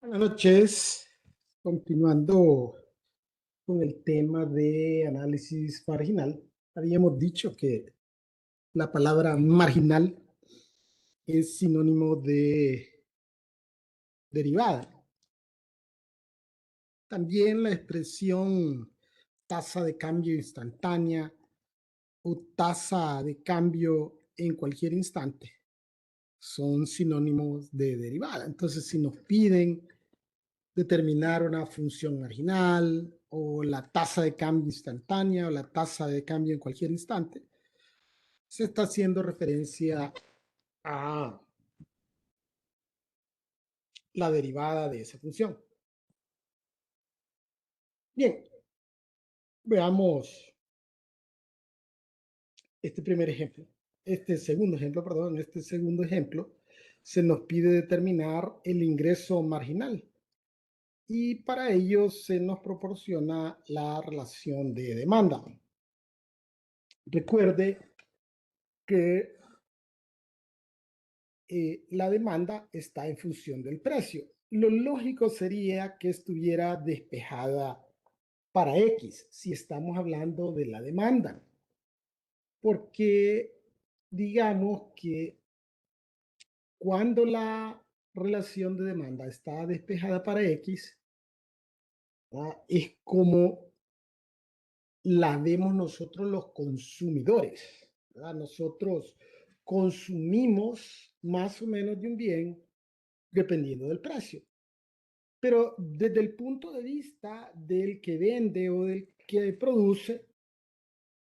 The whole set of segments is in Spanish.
Buenas noches. Continuando con el tema de análisis marginal, habíamos dicho que la palabra marginal es sinónimo de derivada. También la expresión tasa de cambio instantánea o tasa de cambio en cualquier instante son sinónimos de derivada. Entonces, si nos piden determinar una función marginal o la tasa de cambio instantánea o la tasa de cambio en cualquier instante, se está haciendo referencia a la derivada de esa función. Bien, veamos este primer ejemplo. Este segundo ejemplo, perdón, este segundo ejemplo se nos pide determinar el ingreso marginal y para ello se nos proporciona la relación de demanda. Recuerde que la demanda está en función del precio. Lo lógico sería que estuviera despejada para X, si estamos hablando de la demanda, porque digamos que cuando la relación de demanda está despejada para X, ¿verdad? Es como la vemos nosotros los consumidores, ¿verdad? Nosotros consumimos más o menos de un bien dependiendo del precio. Pero desde el punto de vista del que vende o del que produce,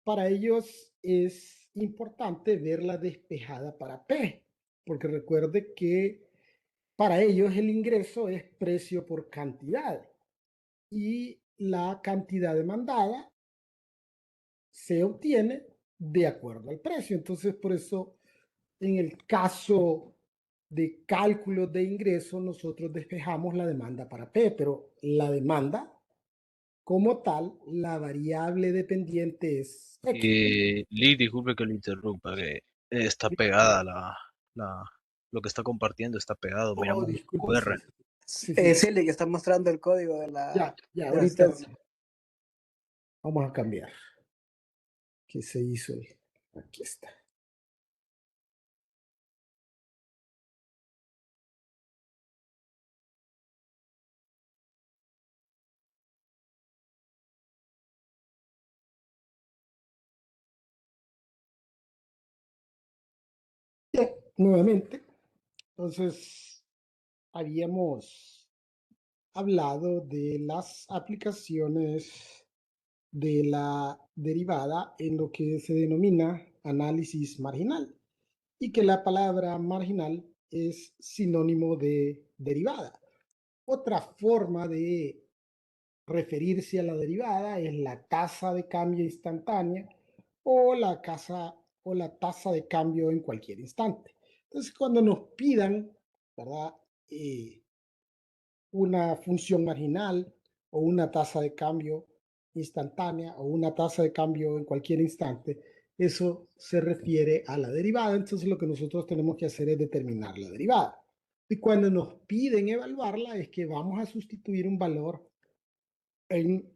para ellos es importante verla despejada para P, porque recuerde que para ellos el ingreso es precio por cantidad y la cantidad demandada se obtiene de acuerdo al precio. Entonces, por eso, en el caso de cálculos de ingreso, nosotros despejamos la demanda para P, pero la demanda como tal, la variable dependiente es X, ¿no? Lee, disculpe que lo interrumpa, que está pegada lo que está compartiendo está pegado. Oh, Miramos un disculpe, QR. sí, sí, sí. Silly, que está mostrando el código Ya, de la ahorita asistencia. vamos a cambiar. ¿Qué se hizo? Aquí está. Bien, nuevamente. Entonces, habíamos hablado de las aplicaciones de la derivada en lo que se denomina análisis marginal y que la palabra marginal es sinónimo de derivada. Otra forma de referirse a la derivada es la tasa de cambio instantánea o o la tasa de cambio en cualquier instante. Entonces, cuando nos pidan, ¿verdad? Una función marginal o una tasa de cambio instantánea o una tasa de cambio en cualquier instante, eso se refiere a la derivada. Entonces, lo que nosotros tenemos que hacer es determinar la derivada. Y cuando nos piden evaluarla, es que vamos a sustituir un valor en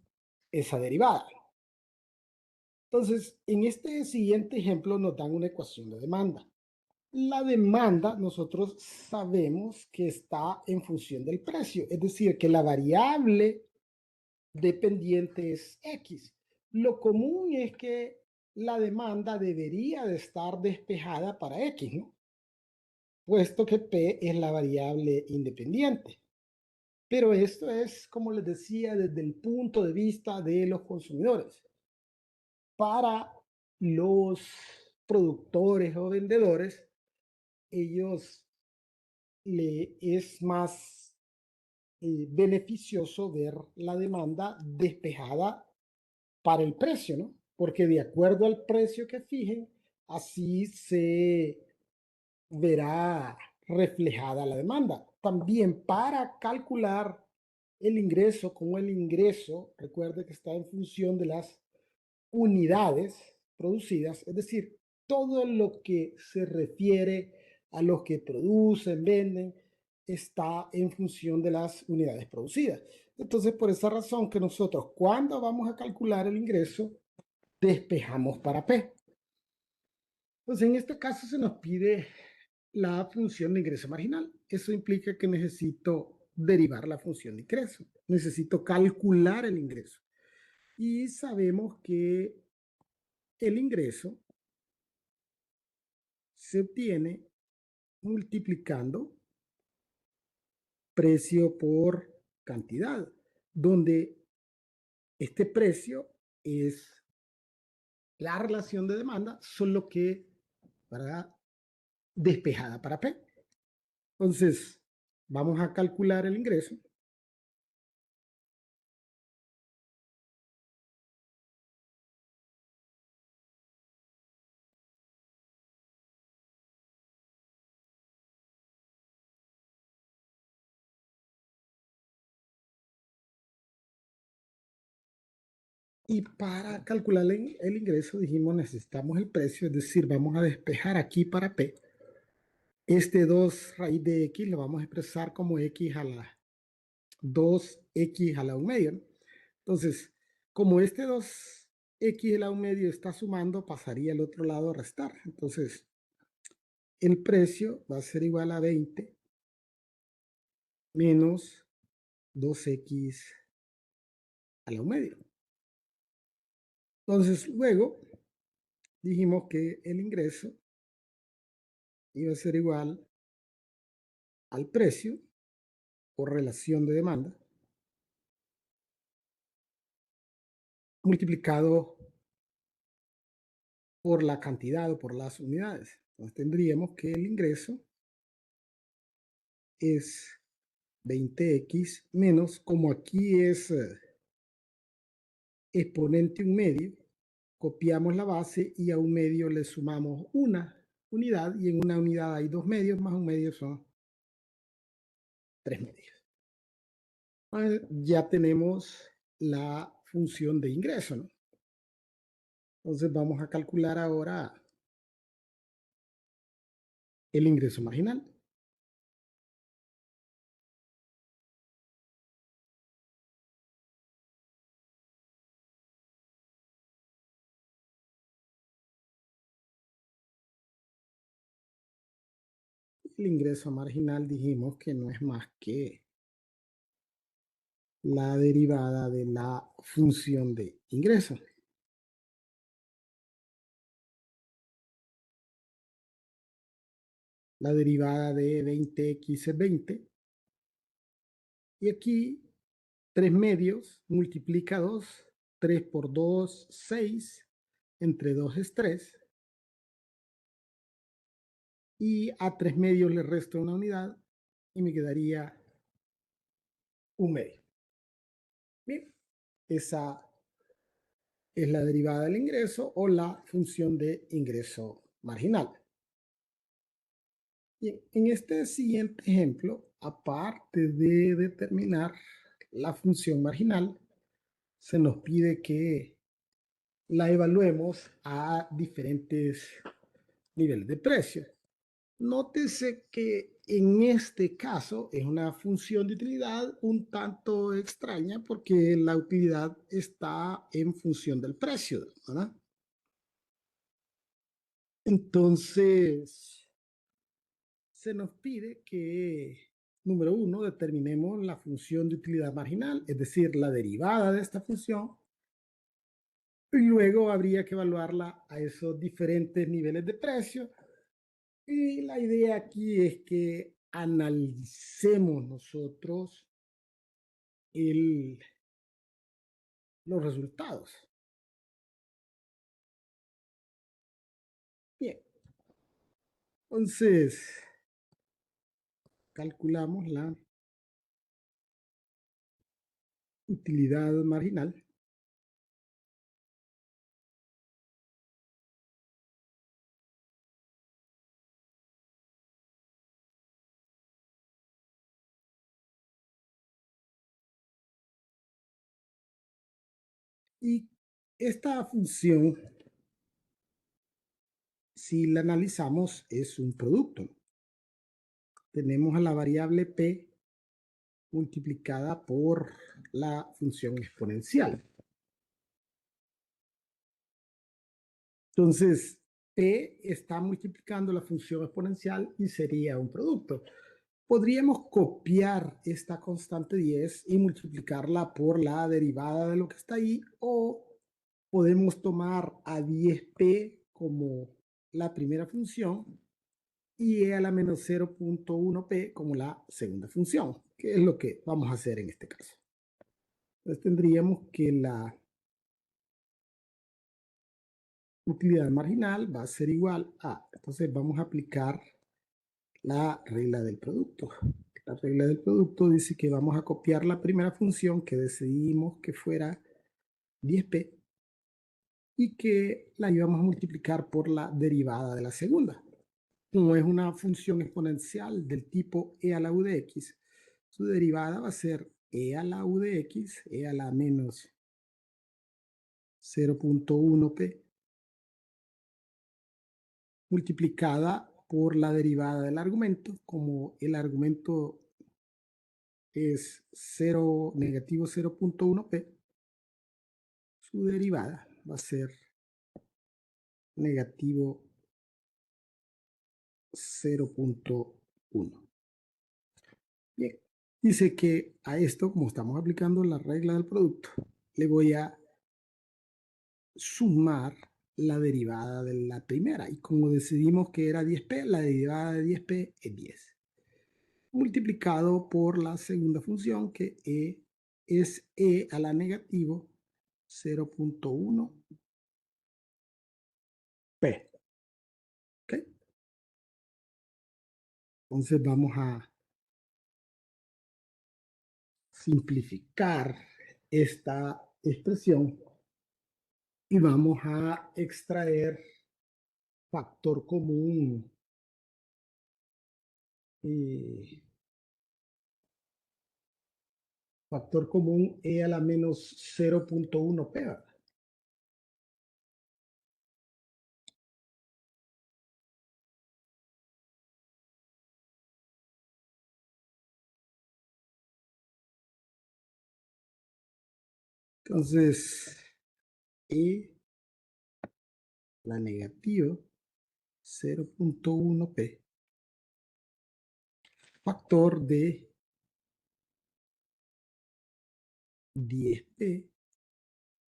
esa derivada. Entonces, en este siguiente ejemplo nos dan una ecuación de demanda. La demanda nosotros sabemos que está en función del precio, es decir, que la variable dependiente es X. Lo común es que la demanda debería de estar despejada para X, ¿no? Puesto que P es la variable independiente. Pero esto es, como les decía, desde el punto de vista de los consumidores. Para los productores o vendedores, ellos le es más beneficioso ver la demanda despejada para el precio, ¿no? Porque de acuerdo al precio que fijen, así se verá reflejada la demanda. También para calcular el ingreso, como el ingreso, recuerde que está en función de las unidades producidas, es decir, todo lo que se refiere a los que producen, venden, está en función de las unidades producidas. Entonces, por esa razón que nosotros, cuando vamos a calcular el ingreso, despejamos para P. Entonces, en este caso se nos pide la función de ingreso marginal. Eso implica que necesito derivar la función de ingreso. Necesito calcular el ingreso. Y sabemos que el ingreso se obtiene multiplicando precio por cantidad, donde este precio es la relación de demanda, solo que para despejada para P. Entonces, vamos a calcular el ingreso. Y para calcular el ingreso, dijimos, necesitamos el precio, es decir, vamos a despejar aquí para P. Este 2 raíz de X lo vamos a expresar como X a la 2X a la 1 medio, ¿no? Entonces, como este 2X a la 1 medio está sumando, pasaría al otro lado a restar. Entonces, el precio va a ser igual a 20 menos 2X a la 1 medio. Entonces, luego dijimos que el ingreso iba a ser igual al precio por relación de demanda multiplicado por la cantidad o por las unidades. Entonces tendríamos que el ingreso es 20x menos, como aquí es exponente un medio, copiamos la base y a un medio le sumamos una unidad, y en una unidad hay dos medios, más un medio son tres medios. Ya tenemos la función de ingreso, ¿no? Entonces vamos a calcular ahora el ingreso marginal. El ingreso marginal dijimos que no es más que la derivada de la función de ingreso. La derivada de 20x es 20. Y aquí 3 medios multiplica 2. 3 por 2, 6. Entre 2 es 3. Y a 3 medios le resto una unidad y me quedaría un medio. Bien, esa es la derivada del ingreso o la función de ingreso marginal. Y en este siguiente ejemplo, aparte de determinar la función marginal, se nos pide que la evaluemos a diferentes niveles de precio. Nótese que en este caso es una función de utilidad un tanto extraña porque la utilidad está en función del precio, ¿verdad? Entonces, se nos pide que, número uno, determinemos la función de utilidad marginal, es decir, la derivada de esta función, y luego habría que evaluarla a esos diferentes niveles de precio. Y la idea aquí es que analicemos nosotros los resultados. Bien, entonces calculamos la utilidad marginal y esta función, si la analizamos, es un producto. tenemos a la variable p multiplicada por la función exponencial. Entonces, p está multiplicando la función exponencial y sería un producto. Podríamos copiar esta constante 10 y multiplicarla por la derivada de lo que está ahí, o podemos tomar a 10p como la primera función y e a la menos 0.1p como la segunda función, que es lo que vamos a hacer en este caso. Entonces tendríamos que la utilidad marginal va a ser igual a, entonces vamos a aplicar la regla del producto. La regla del producto dice que vamos a copiar la primera función que decidimos que fuera 10p y que la íbamos a multiplicar por la derivada de la segunda. Como es una función exponencial del tipo e a la u de x, su derivada va a ser e a la u de x, e a la menos 0.1p, multiplicada por la derivada del argumento. Como el argumento es 0, negativo 0.1p, su derivada va a ser negativo 0.1. Bien, dice que a esto, como estamos aplicando la regla del producto, le voy a sumar la derivada de la primera. Y como decidimos que era 10p, la derivada de 10p es 10. Multiplicado por la segunda función, que es e a la negativo 0.1p. ¿Ok? Entonces vamos a simplificar esta expresión y vamos a extraer factor común factor común e a la menos 0.1p, ¿verdad? Entonces, e la negativa 0.1p, factor de 10p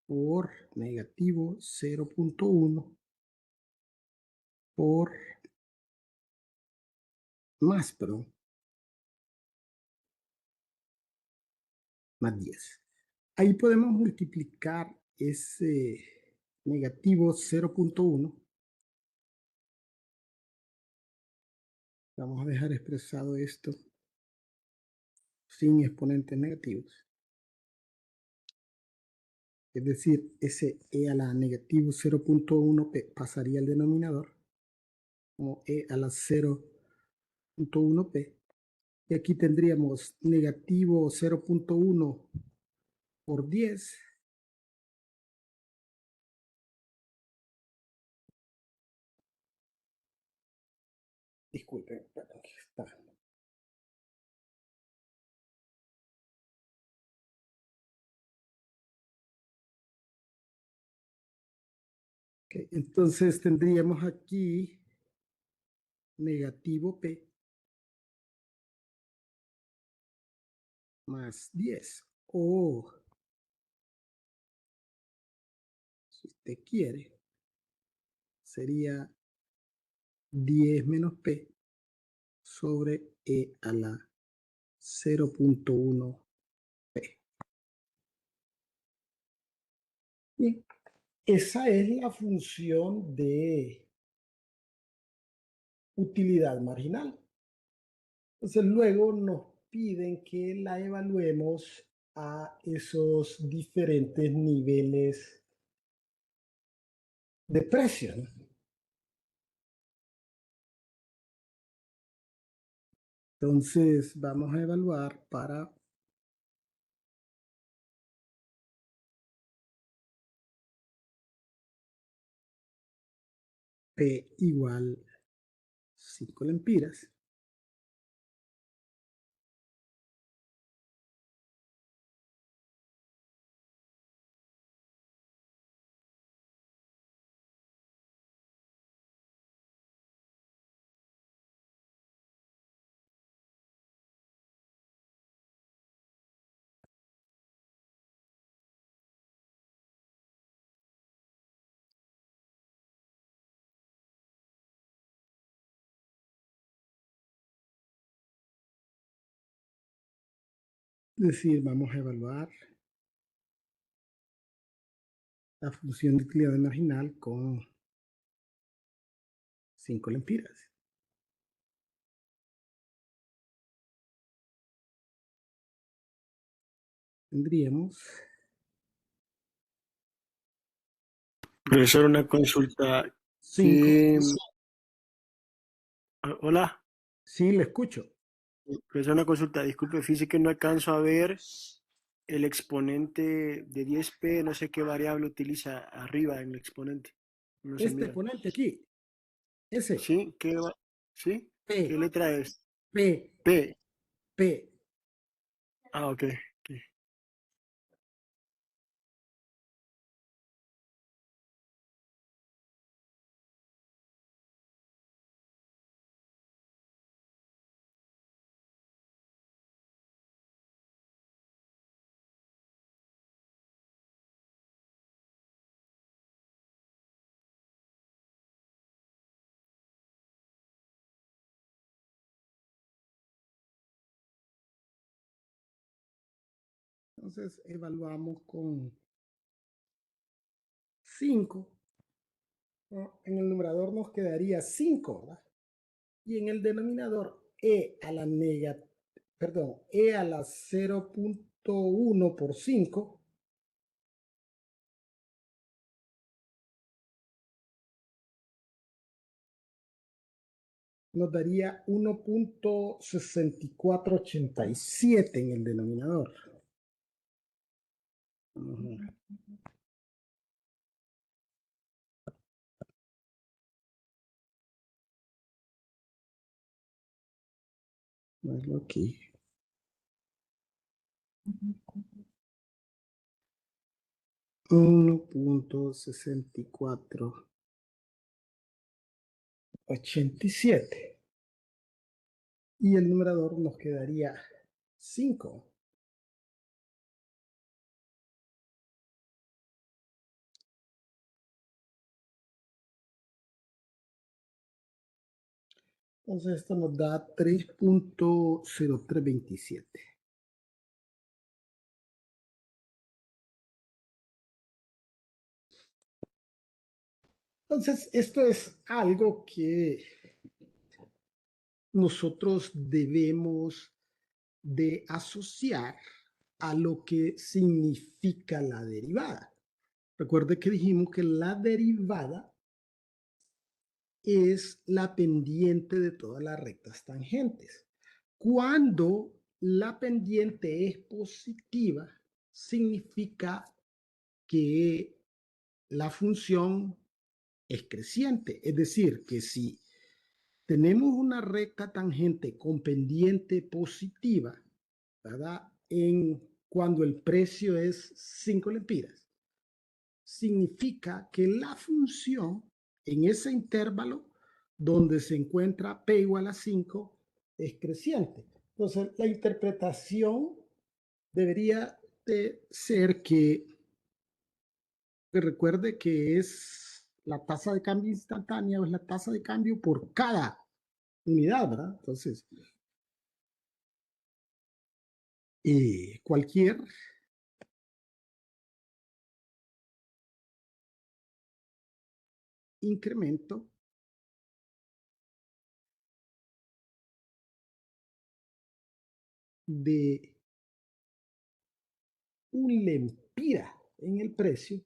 por negativo 0.1 por más, perdón, más 10. Ahí podemos multiplicar ese negativo 0.1. Vamos a dejar expresado esto sin exponentes negativos. Es decir, ese e a la negativo 0.1p pasaría al denominador como e a la 0.1p. Y aquí tendríamos negativo 0.1 por 10. Disculpen, perdón, aquí está. Okay, entonces tendríamos aquí negativo p más 10. O, si usted quiere, sería 10 menos p sobre e a la 0.1p. Bien, esa es la función de utilidad marginal. Entonces luego nos piden que la evaluemos a esos diferentes niveles de precio, ¿no? Entonces vamos a evaluar para P igual 5 lempiras. decir, vamos a evaluar la función de utilidad marginal con 5 lempiras. Tendríamos Profesor, una consulta 5. que... Hola, Sí, le escucho. profesor, una consulta. Disculpe, fíjese que no alcanzo a ver el exponente de 10p, no sé qué variable utiliza arriba en el exponente. No se Este mira. exponente aquí, ese, ¿Sí? ¿Sí? ¿Qué P, letra es? P, P. P. Ah, ok. Ok. Entonces evaluamos con 5. En el numerador nos quedaría 5, ¿verdad? Y en el denominador e a la e a la 0.1 por 5 nos daría 1.6487 en el denominador. Verlo aquí. 1.6487. Y el numerador nos quedaría 5. Entonces esto nos da 3.0327. Entonces esto es algo que nosotros debemos de asociar a lo que significa la derivada. Recuerde que dijimos que la derivada es la pendiente de todas las rectas tangentes. Cuando la pendiente es positiva, significa que la función es creciente. Es decir, que si tenemos una recta tangente con pendiente positiva, ¿verdad? Cuando el precio es 5 lempiras, significa que la función en ese intervalo donde se encuentra p igual a 5 es creciente. Entonces, la interpretación debería de ser que recuerde que es la tasa de cambio instantánea o es la tasa de cambio por cada unidad, ¿verdad? Entonces, cualquier incremento de un lempira en el precio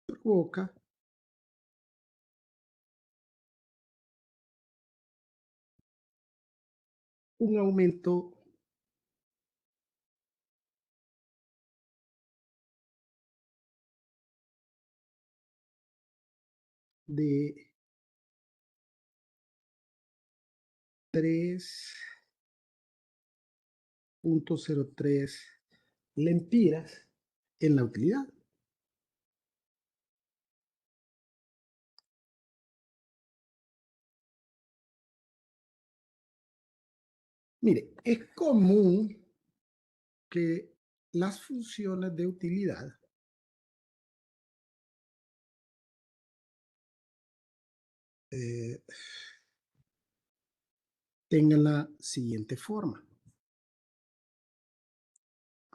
provoca un aumento de 3.03 lempiras en la utilidad. Mire, es común que las funciones de utilidad tenga la siguiente forma.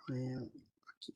Aquí.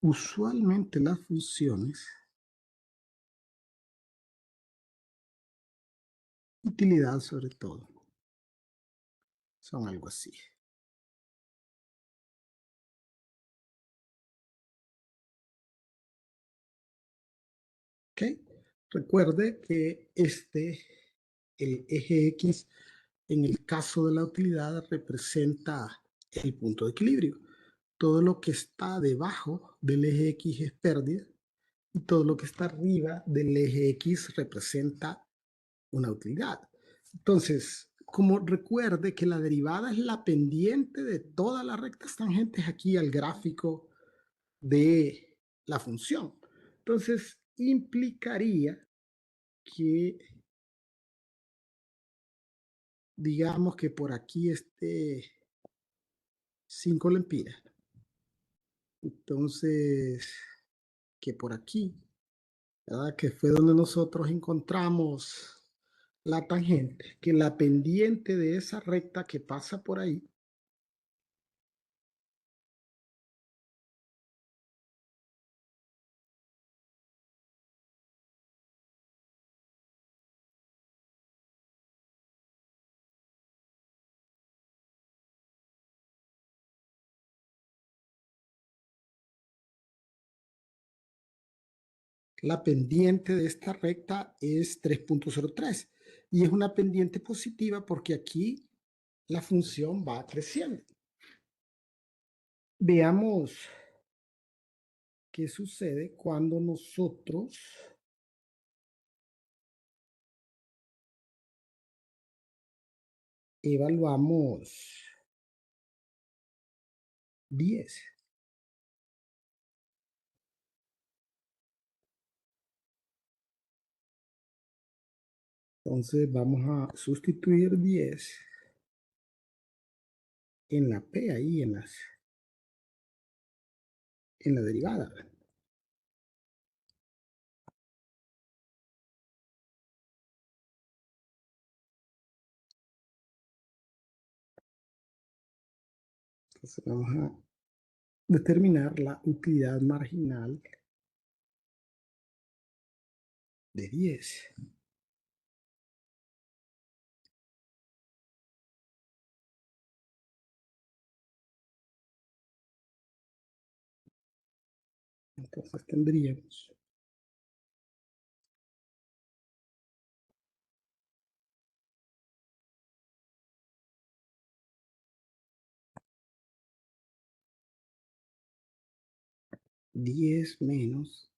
Usualmente las funciones, utilidad sobre todo, son algo así. ¿Ok? Recuerde que el eje X, en el caso de la utilidad, representa el punto de equilibrio. Todo lo que está debajo del eje X es pérdida y todo lo que está arriba del eje X representa una utilidad. Entonces, como recuerde que la derivada es la pendiente de todas las rectas tangentes aquí al gráfico de la función. Entonces, implicaría que, digamos que por aquí esté 5 lempiras. Entonces, que por aquí, ¿verdad? Que fue donde nosotros encontramos la tangente, que la pendiente de esa recta que pasa por ahí la pendiente de esta recta es 3.03 y es una pendiente positiva porque aquí la función va creciendo. Veamos qué sucede cuando nosotros evaluamos 10. Entonces vamos a sustituir 10 en la P ahí en la derivada. Entonces vamos a determinar la utilidad marginal de 10. Entonces tendríamos diez menos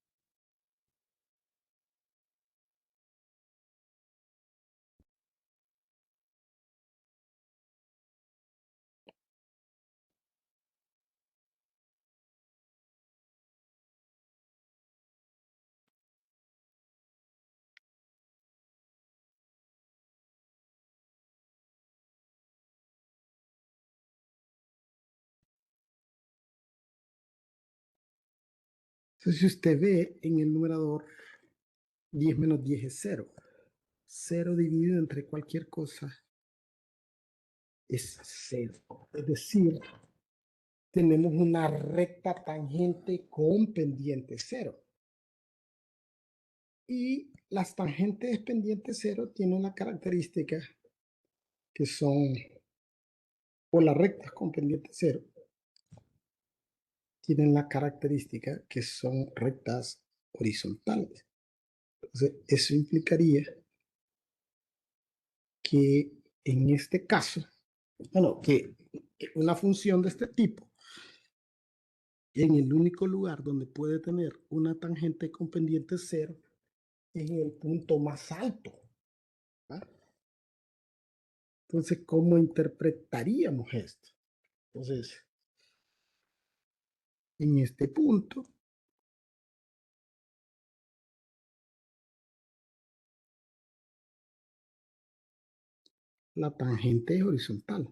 Entonces, si usted ve en el numerador, 10 menos 10 es 0. 0 dividido entre cualquier cosa es 0. Es decir, tenemos una recta tangente con pendiente 0. Y las tangentes pendientes 0 tienen la característica que son, o las rectas con pendiente 0, tienen la característica que son rectas horizontales. Entonces, eso implicaría que en este caso, bueno, que una función de este tipo, en el único lugar donde puede tener una tangente con pendiente 0 en el punto más alto. ¿Ah? Entonces, ¿cómo interpretaríamos esto? Entonces, en este punto, la tangente es horizontal.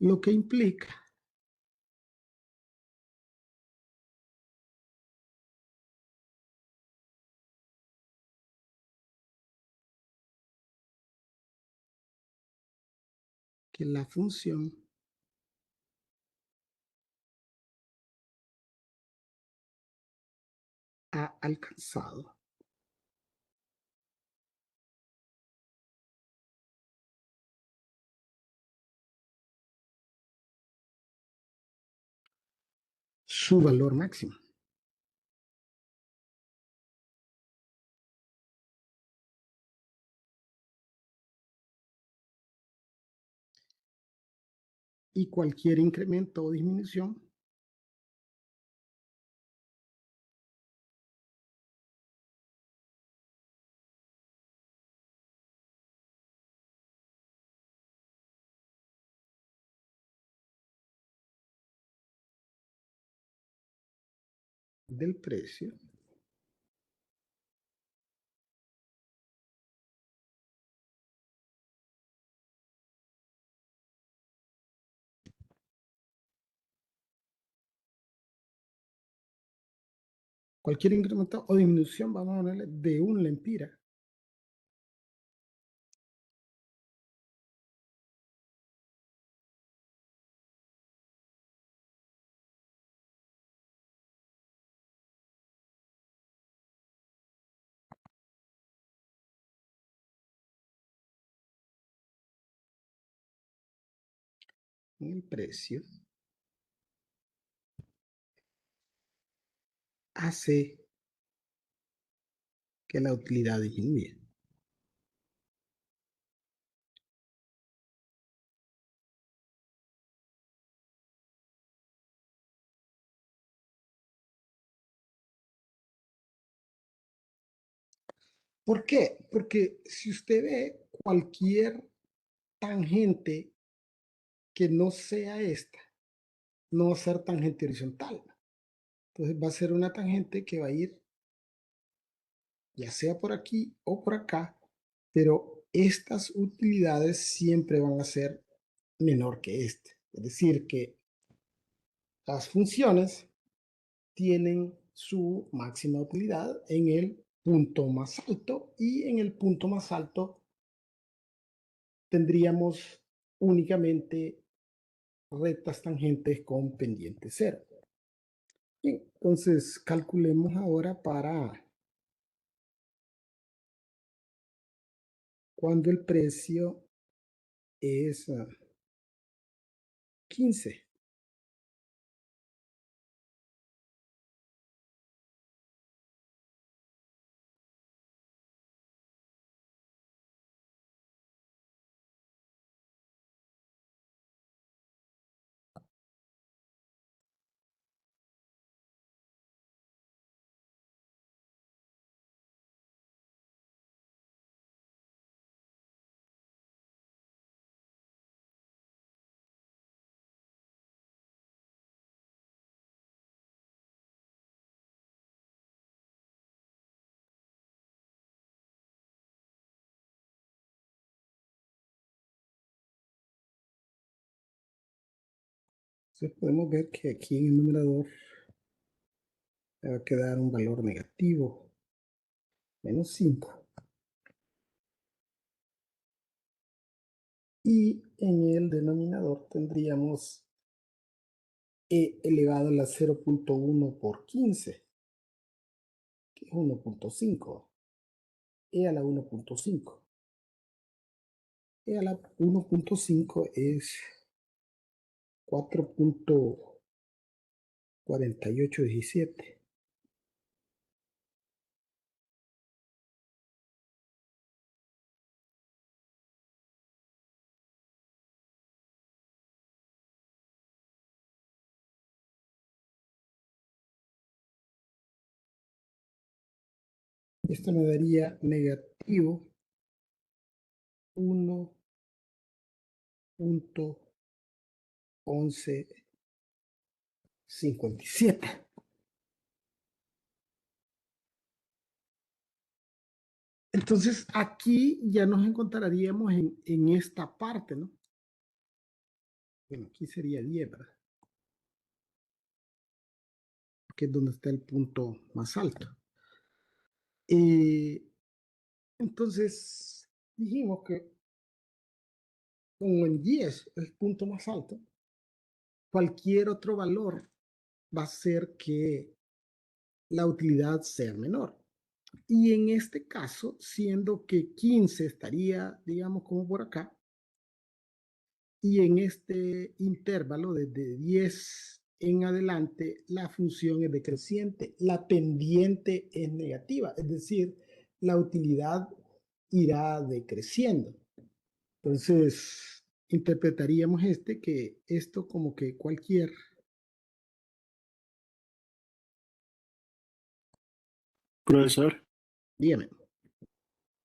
Lo que implica que la función ha alcanzado su valor máximo. Y cualquier incremento o disminución del precio cualquier incremento o disminución, vamos a ponerle de un lempira. En el precio hace que la utilidad disminuya. ¿Por qué? Porque si usted ve cualquier tangente que no sea esta, no va a ser tangente horizontal. Entonces va a ser una tangente que va a ir ya sea por aquí o por acá, pero estas utilidades siempre van a ser menor que este. Es decir, que las funciones tienen su máxima utilidad en el punto más alto y en el punto más alto tendríamos únicamente rectas tangentes con pendiente cero. Bien, entonces calculemos ahora para cuando el precio es 15. Entonces podemos ver que aquí en el numerador va a quedar un valor negativo, menos 5. Y en el denominador tendríamos e elevado a la 0.1 por 15, que es 1.5. E a la 1.5. E a la 1.5 es 4.4817. Esto me daría negativo 1.1157. Entonces aquí ya nos encontraríamos en esta parte, ¿no? Bueno, aquí sería 10, ¿verdad? Que es donde está el punto más alto. Entonces dijimos que como en 10 es el punto más alto, cualquier otro valor va a hacer que la utilidad sea menor. Y en este caso, siendo que 15 estaría, digamos, como por acá, y en este intervalo desde 10 en adelante, la función es decreciente, la pendiente es negativa, es decir, la utilidad irá decreciendo. Entonces, interpretaríamos que esto como que cualquier. Profesor, Dígame.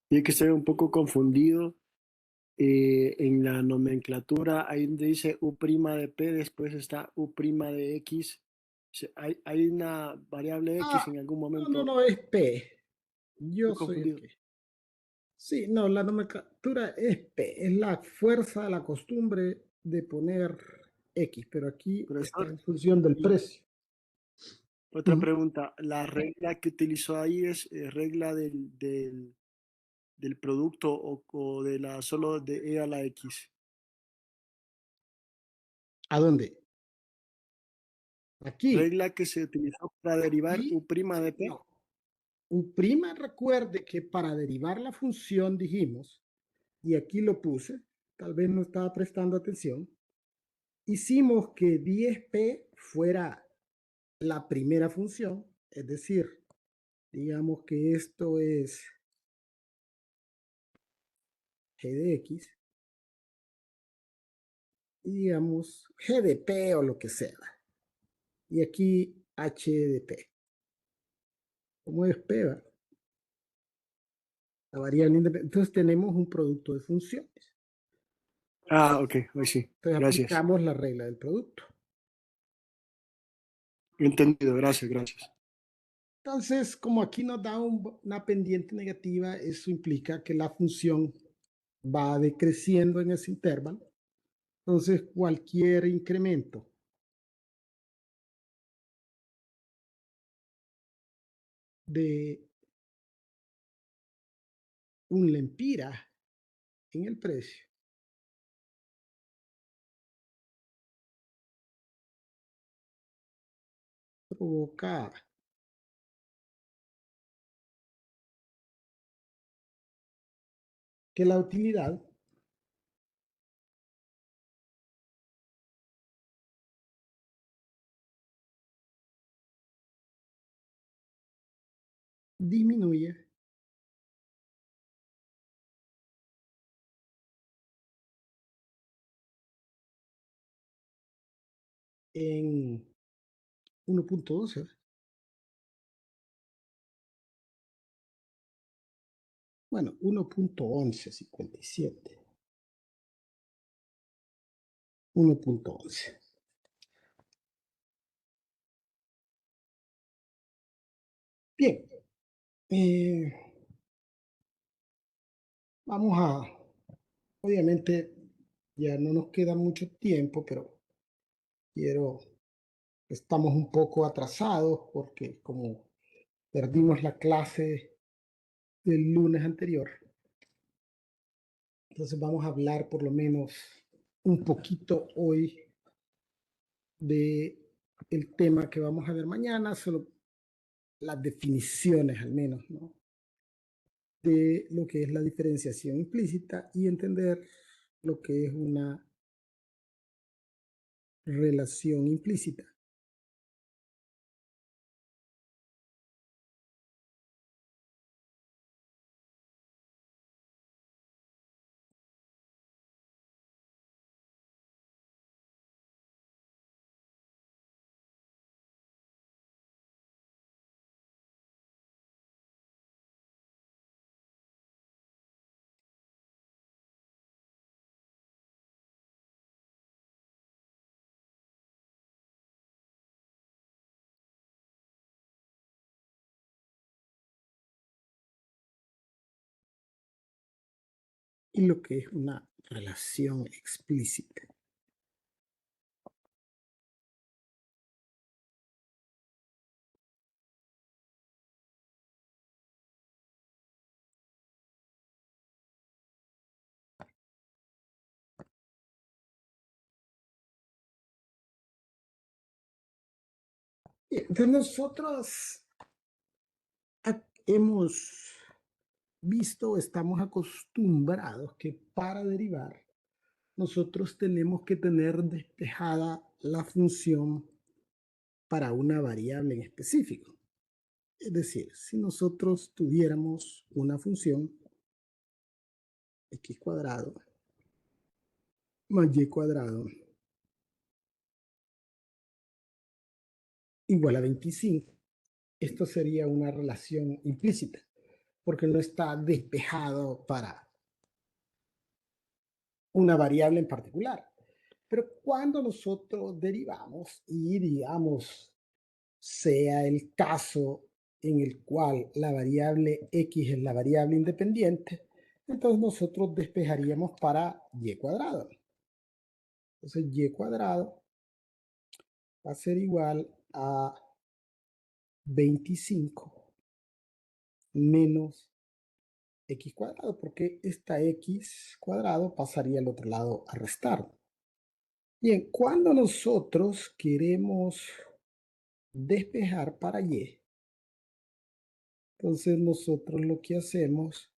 tiene que estar un poco confundido en la nomenclatura. Ahí donde dice U' de P, después está U' de X. Hay una variable X en algún momento. No, es P. Yo Estoy soy el confundido. que. Sí, no, la nomenclatura es P, es la fuerza de la costumbre de poner X, pero aquí está Profesor, en función del y precio. otra Ujú. pregunta. ¿La regla que utilizó ahí es regla del producto o de la solo de E a la X? ¿A dónde? Aquí. Regla que se utilizó para derivar Y U' de P. no. U', recuerde que para derivar la función dijimos, y aquí lo puse, tal vez no estaba prestando atención, hicimos que 10p fuera la primera función, es decir, digamos que esto es g de x, y digamos g de p o lo que sea, y aquí h de p. Como es p, ¿va? La variable independiente. Entonces tenemos un producto de funciones. Ah, ok, hoy sí. Entonces Gracias. aplicamos la regla del producto. Entendido, gracias, gracias. Entonces, como aquí nos da una pendiente negativa, eso implica que la función va decreciendo en ese intervalo. Entonces, cualquier incremento de un lempira en el precio provoca que la utilidad disminuya en 1.12. Bueno, 1.1157. 1.11. Bien, eh, vamos a, obviamente ya no nos queda mucho tiempo, pero quiero, estamos un poco atrasados porque como perdimos la clase del lunes anterior, entonces vamos a hablar por lo menos un poquito hoy de el tema que vamos a ver mañana, solo las definiciones al menos, ¿no? De lo que es la diferenciación implícita y entender lo que es una relación implícita. y lo que es una relación explícita. Entonces nosotros hemos visto, estamos acostumbrados que para derivar nosotros tenemos que tener despejada la función para una variable en específico. Es decir, si nosotros tuviéramos una función x cuadrado más y cuadrado igual a 25, esto sería una relación implícita, porque no está despejado para una variable en particular. Pero cuando nosotros derivamos y digamos, sea el caso en el cual la variable x es la variable independiente, entonces nosotros despejaríamos para y cuadrado. Entonces y cuadrado va a ser igual a 25 menos x cuadrado, porque esta x cuadrado pasaría al otro lado a restar. Bien, cuando nosotros queremos despejar para y, entonces nosotros lo que hacemos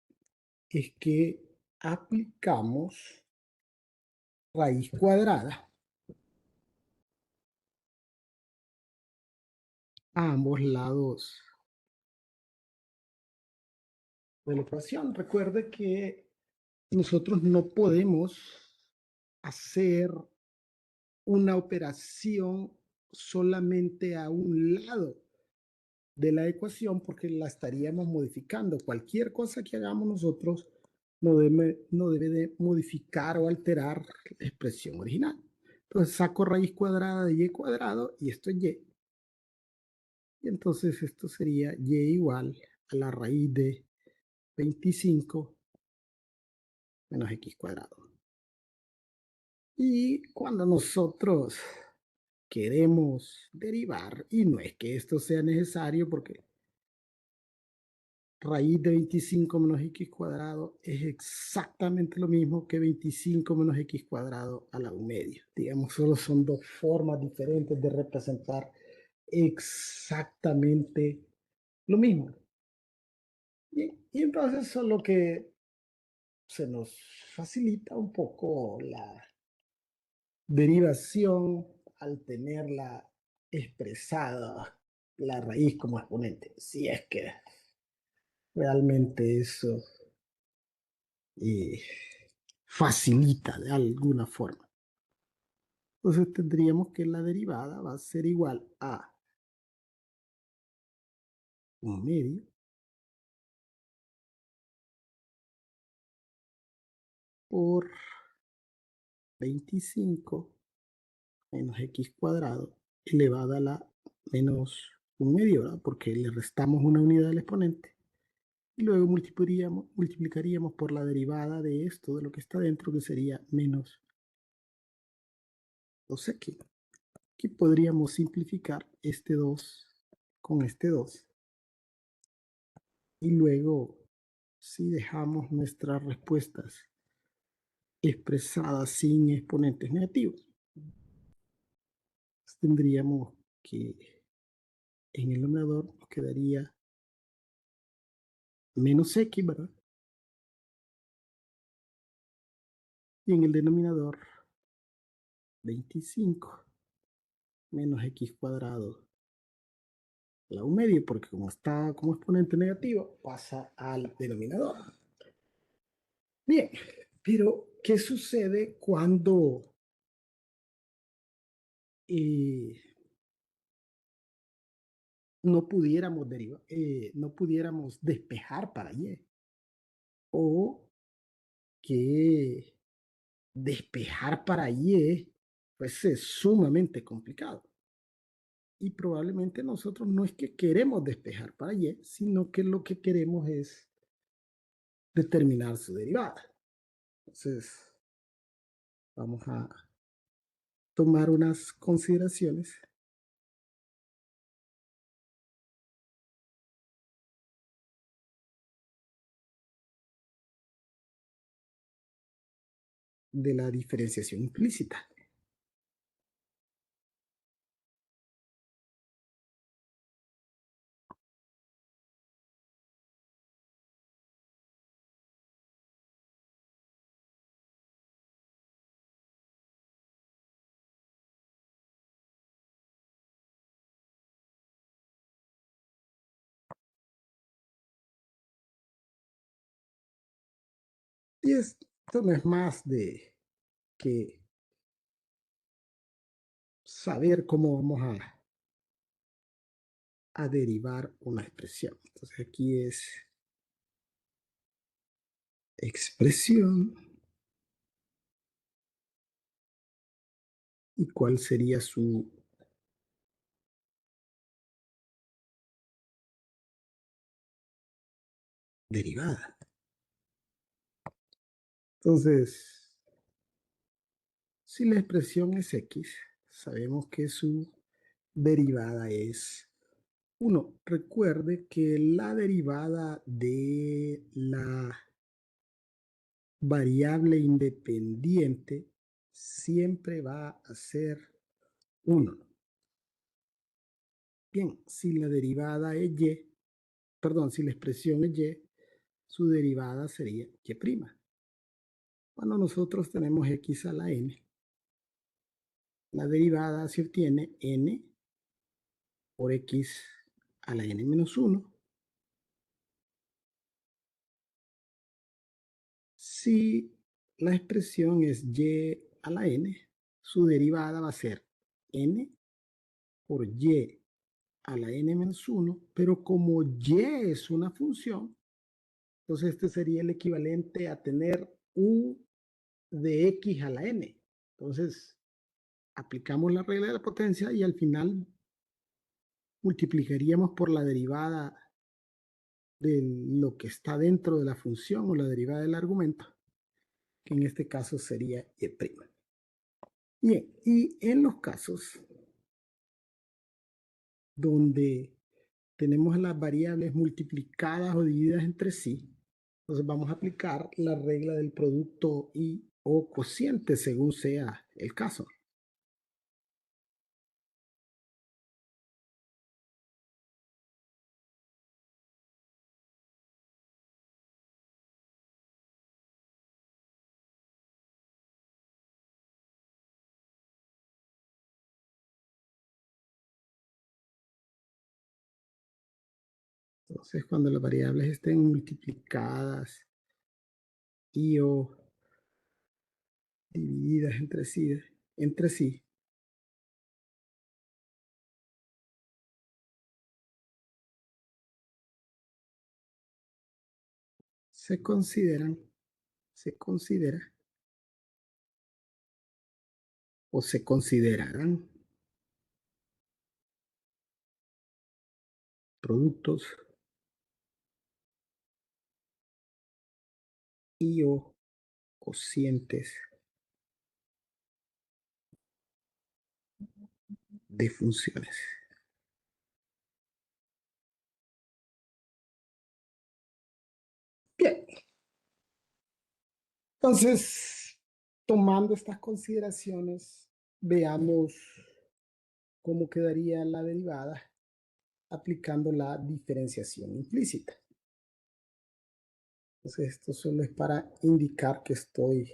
es que aplicamos raíz cuadrada a ambos lados de la ecuación. Recuerde que nosotros no podemos hacer una operación solamente a un lado de la ecuación porque la estaríamos modificando. Cualquier cosa que hagamos nosotros no debe de modificar o alterar la expresión original. Entonces saco raíz cuadrada de y cuadrado y esto es y. Y entonces esto sería y igual a la raíz de 25 menos x cuadrado. Y cuando nosotros queremos derivar, y no es que esto sea necesario porque raíz de 25 menos x cuadrado es exactamente lo mismo que 25 menos x cuadrado a la 1/2. Digamos, solo son dos formas diferentes de representar exactamente lo mismo. Y entonces solo que se nos facilita un poco la derivación al tenerla expresada la raíz como exponente, si es que realmente eso facilita de alguna forma. Entonces tendríamos que la derivada va a ser igual a 1/2 por 25 menos x cuadrado elevado a la menos 1/2, ¿verdad? Porque le restamos una unidad al exponente. Y luego multiplicaríamos por la derivada de esto, de lo que está dentro, que sería menos 2x. Aquí podríamos simplificar este 2 con este 2. Y luego, si dejamos nuestras respuestas expresadas sin exponentes negativos, pues tendríamos que en el numerador nos quedaría menos x, ¿verdad? Y en el denominador 25 menos x cuadrado a la 1/2, porque como está como exponente negativo, pasa al denominador. Bien, pero ¿qué sucede cuando no pudiéramos derivar, no pudiéramos despejar para y? O que despejar para y pues es sumamente complicado. Y probablemente nosotros no es que queremos despejar para y, sino que lo que queremos es determinar su derivada. Entonces, vamos a tomar unas consideraciones. De la diferenciación implícita. Y esto no es más de que saber cómo vamos a derivar una expresión. Entonces aquí es expresión. ¿Y cuál sería su derivada? Entonces, si la expresión es x, sabemos que su derivada es 1. Recuerde que la derivada de la variable independiente siempre va a ser 1. Bien, si la derivada es y, perdón, si la expresión es y, su derivada sería y'. Cuando nosotros tenemos x a la n, la derivada se obtiene n por x a la n menos 1. Si la expresión es y a la n, su derivada va a ser n por y a la n menos 1, pero como y es una función, entonces este sería el equivalente a tener u de x a la n. Entonces, aplicamos la regla de la potencia y al final multiplicaríamos por la derivada de lo que está dentro de la función o la derivada del argumento, que en este caso sería y'. Bien, y en los casos donde tenemos las variables multiplicadas o divididas entre sí, entonces vamos a aplicar la regla del producto y o cociente según sea el caso. Entonces, cuando las variables estén multiplicadas y o divididas entre sí, se considera o se considerarán productos y o cocientes de funciones. Bien, entonces, tomando estas consideraciones, veamos cómo quedaría la derivada aplicando la diferenciación implícita. Entonces, esto solo es para indicar que estoy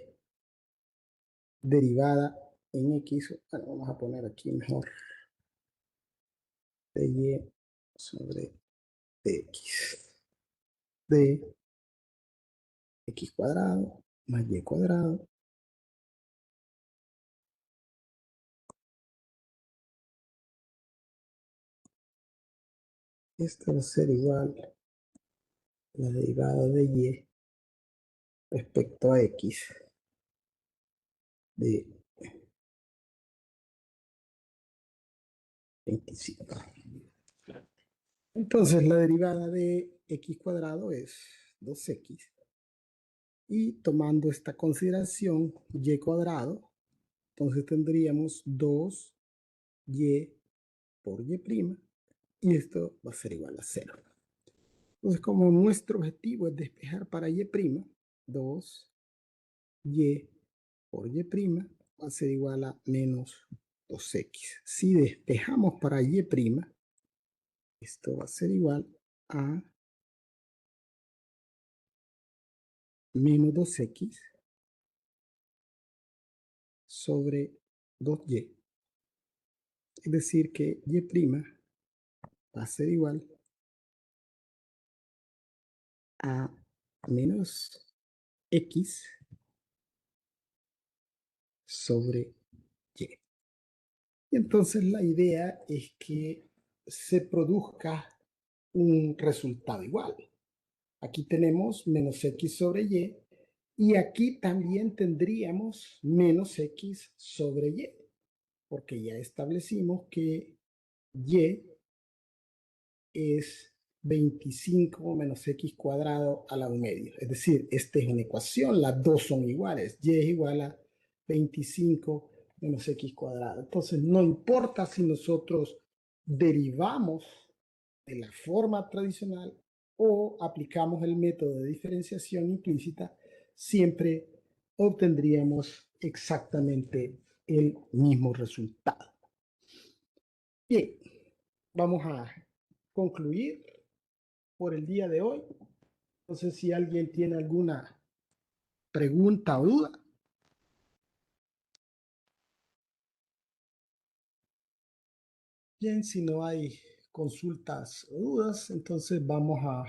derivada en x. Bueno, vamos a poner aquí mejor dy sobre dx de x cuadrado más y cuadrado esto va a ser igual a la derivada de y respecto a x de 25. Entonces la derivada de x cuadrado es 2x Y tomando esta consideración, y cuadrado, entonces tendríamos 2y por y', y esto va a ser igual a 0. Entonces, como nuestro objetivo es despejar para y', 2y por y' va a ser igual a menos 2x. Si despejamos para y', esto va a ser igual a menos 2x sobre 2y. Es decir, que y' va a ser igual a menos x sobre y. Y entonces la idea es que se produzca un resultado igual. Aquí tenemos menos x sobre y aquí también tendríamos menos x sobre y, porque ya establecimos que y es 25 menos x cuadrado a la 1/2. Es decir, esta es una ecuación, las dos son iguales. Y es igual a 25 menos x cuadrado. Entonces, no importa si nosotros derivamos de la forma tradicional o aplicamos el método de diferenciación implícita, siempre obtendríamos exactamente el mismo resultado. Bien, vamos a concluir por el día de hoy. No sé si alguien tiene alguna pregunta o duda. Bien, si no hay consultas o dudas, entonces vamos a